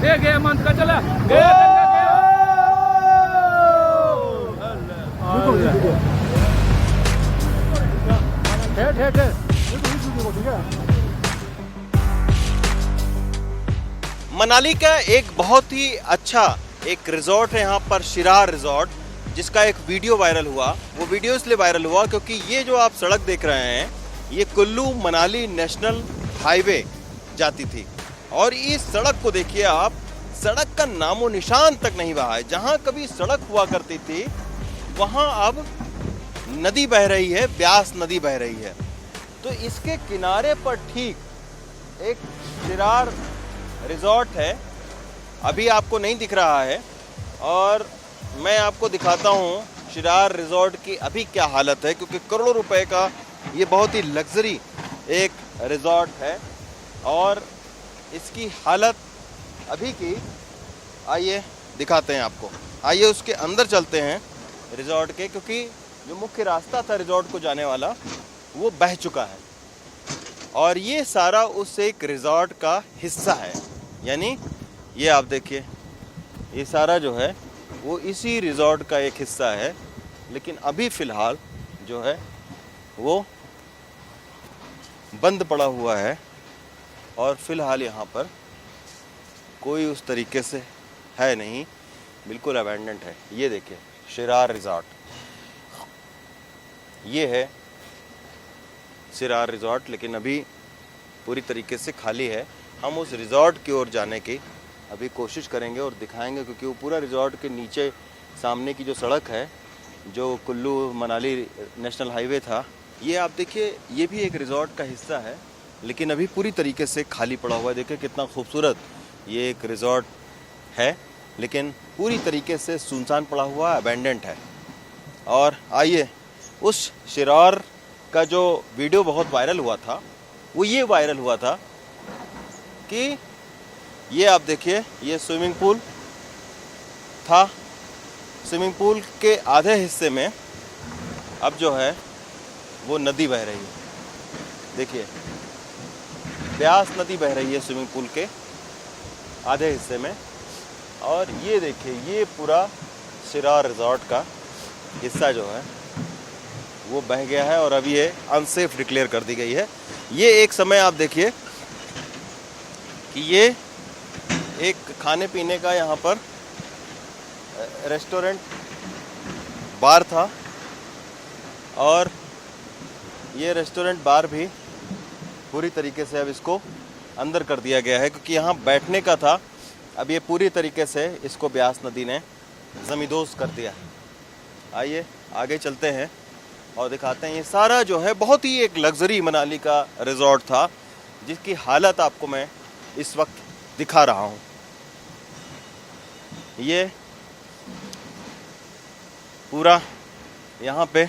ये गया मंथ का चला गया गया मनाली का एक बहुत ही अच्छा एक रिजॉर्ट है यहाँ पर, शिरार रिजॉर्ट, जिसका एक वीडियो वायरल हुआ। वो वीडियो इसलिए वायरल हुआ क्योंकि ये जो आप सड़क देख रहे हैं ये कुल्लू मनाली नेशनल हाईवे जाती थी, और इस सड़क को देखिए आप, सड़क का नामो निशान तक नहीं बहा है। जहाँ कभी सड़क हुआ करती थी वहाँ अब नदी बह रही है, ब्यास नदी बह रही है। तो इसके किनारे पर ठीक एक शिरार रिजॉर्ट है, अभी आपको नहीं दिख रहा है, और मैं आपको दिखाता हूँ शिरार रिजॉर्ट की अभी क्या हालत है, क्योंकि करोड़ों रुपए का ये बहुत ही लग्जरी एक रिजॉर्ट है और इसकी हालत अभी की आइए दिखाते हैं आपको। आइए उसके अंदर चलते हैं रिजॉर्ट के, क्योंकि जो मुख्य रास्ता था रिजॉर्ट को जाने वाला वो बह चुका है, और ये सारा उस एक रिजॉर्ट का हिस्सा है। यानी ये आप देखिए, ये सारा जो है वो इसी रिजॉर्ट का एक हिस्सा है, लेकिन अभी फ़िलहाल जो है वो बंद पड़ा हुआ है, और फ़िलहाल यहाँ पर कोई उस तरीके से है नहीं, बिल्कुल अबैंडन्ड है। ये देखिए शिरार रिजॉर्ट, ये है शिरार रिजॉर्ट, लेकिन अभी पूरी तरीके से खाली है। हम उस रिजॉर्ट की ओर जाने की अभी कोशिश करेंगे और दिखाएंगे, क्योंकि वो पूरा रिजॉर्ट के नीचे सामने की जो सड़क है जो कुल्लू मनाली नेशनल हाईवे था, ये आप देखिए ये भी एक रिजॉर्ट का हिस्सा है, लेकिन अभी पूरी तरीके से खाली पड़ा हुआ है। देखिए कितना खूबसूरत ये एक रिजॉर्ट है, लेकिन पूरी तरीके से सुनसान पड़ा हुआ, अबैंडेंट है। और आइए उस शिरार का जो वीडियो बहुत वायरल हुआ था वो ये वायरल हुआ था कि ये आप देखिए ये स्विमिंग पूल था, स्विमिंग पूल के आधे हिस्से में अब जो है वो नदी बह रही है। देखिए ब्यास नदी बह रही है स्विमिंग पूल के आधे हिस्से में, और ये देखिए ये पूरा शिरार रिजॉर्ट का हिस्सा जो है वो बह गया है, और अभी ये अनसेफ डिक्लेयर कर दी गई है। ये एक समय आप देखिए कि ये एक खाने पीने का यहाँ पर रेस्टोरेंट बार था, और ये रेस्टोरेंट बार भी पूरी तरीके से अब इसको अंदर कर दिया गया है, क्योंकि यहाँ बैठने का था। अब ये पूरी तरीके से इसको ब्यास नदी ने ज़मींदोज़ कर दिया। आइए आगे चलते हैं और दिखाते हैं। ये सारा जो है बहुत ही एक लग्जरी मनाली का रिजॉर्ट था, जिसकी हालत आपको मैं इस वक्त दिखा रहा हूँ। ये पूरा यहाँ पे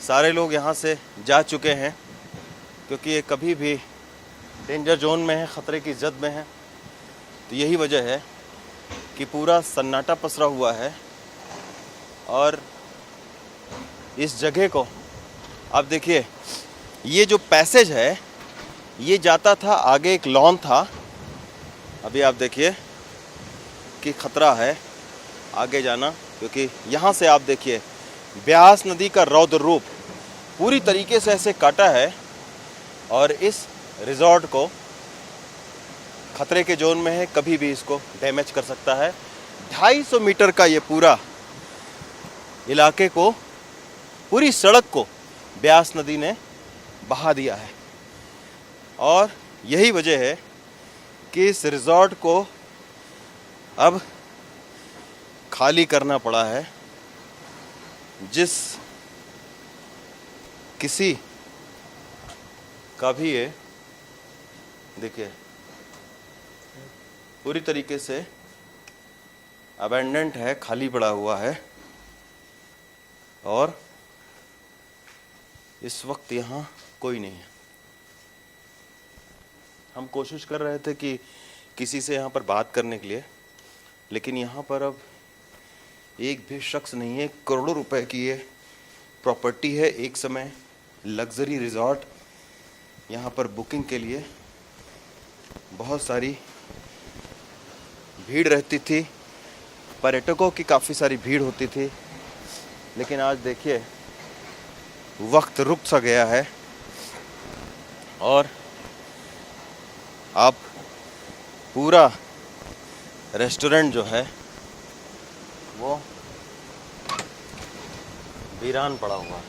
सारे लोग यहाँ से जा चुके हैं, क्योंकि ये कभी भी डेंजर जोन में है, ख़तरे की जद में है। तो यही वजह है कि पूरा सन्नाटा पसरा हुआ है, और इस जगह को आप देखिए, ये जो पैसेज है ये जाता था आगे, एक लॉन था। अभी आप देखिए कि ख़तरा है आगे जाना, क्योंकि यहाँ से आप देखिए ब्यास नदी का रौद्र रूप पूरी तरीके से ऐसे काटा है, और इस रिजॉर्ट को ख़तरे के जोन में है, कभी भी इसको डैमेज कर सकता है। 250 मीटर का ये पूरा इलाके को, पूरी सड़क को ब्यास नदी ने बहा दिया है, और यही वजह है कि इस रिजॉर्ट को अब खाली करना पड़ा है। जिस किसी का भी ये देखिए पूरी तरीके से अबैंडेंट है, खाली पड़ा हुआ है, और इस वक्त यहाँ कोई नहीं है। हम कोशिश कर रहे थे कि किसी से यहाँ पर बात करने के लिए, लेकिन यहाँ पर अब एक भी शख्स नहीं है। करोड़ों रुपए की ये प्रॉपर्टी है, एक समय लग्जरी रिजॉर्ट। यहाँ पर बुकिंग के लिए बहुत सारी भीड़ रहती थी, पर्यटकों की काफ़ी सारी भीड़ होती थी, लेकिन आज देखिए वक्त रुक सा गया है और आप पूरा रेस्टोरेंट जो है वो वीरान पड़ा हुआ है।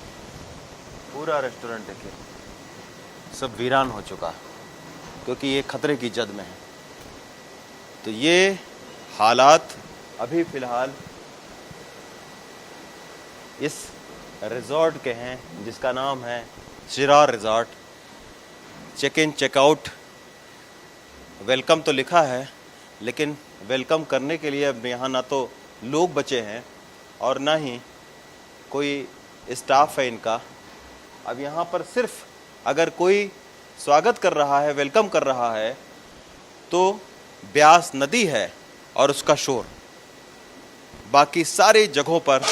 पूरा रेस्टोरेंट देखिए सब वीरान हो चुका है क्योंकि ये खतरे की जद में है। तो ये हालात अभी फ़िलहाल इस रिज़ॉर्ट के हैं जिसका नाम है शिरार resort. Check in checkout welcome तो लिखा है, लेकिन वेलकम करने के लिए अब यहाँ ना तो लोग बचे हैं और ना ही कोई स्टाफ है इनका। अब यहाँ पर सिर्फ अगर कोई स्वागत कर रहा है, वेलकम कर रहा है, तो ब्यास नदी है और उसका शोर। बाकी सारी जगहों पर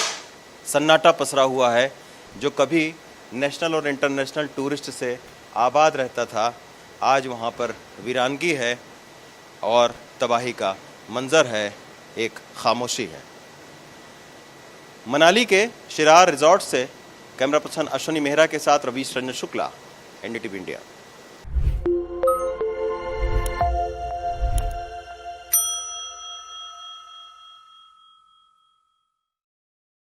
सन्नाटा पसरा हुआ है। जो कभी नेशनल और इंटरनेशनल टूरिस्ट से आबाद रहता था, आज वहाँ पर वीरानगी है और तबाही का मंजर है, एक खामोशी है। मनाली के शिरार रिजॉर्ट से कैमरा पर्सन अश्विनी मेहरा के साथ रवीश रंजन शुक्ला, एनडीटीवी इंडिया।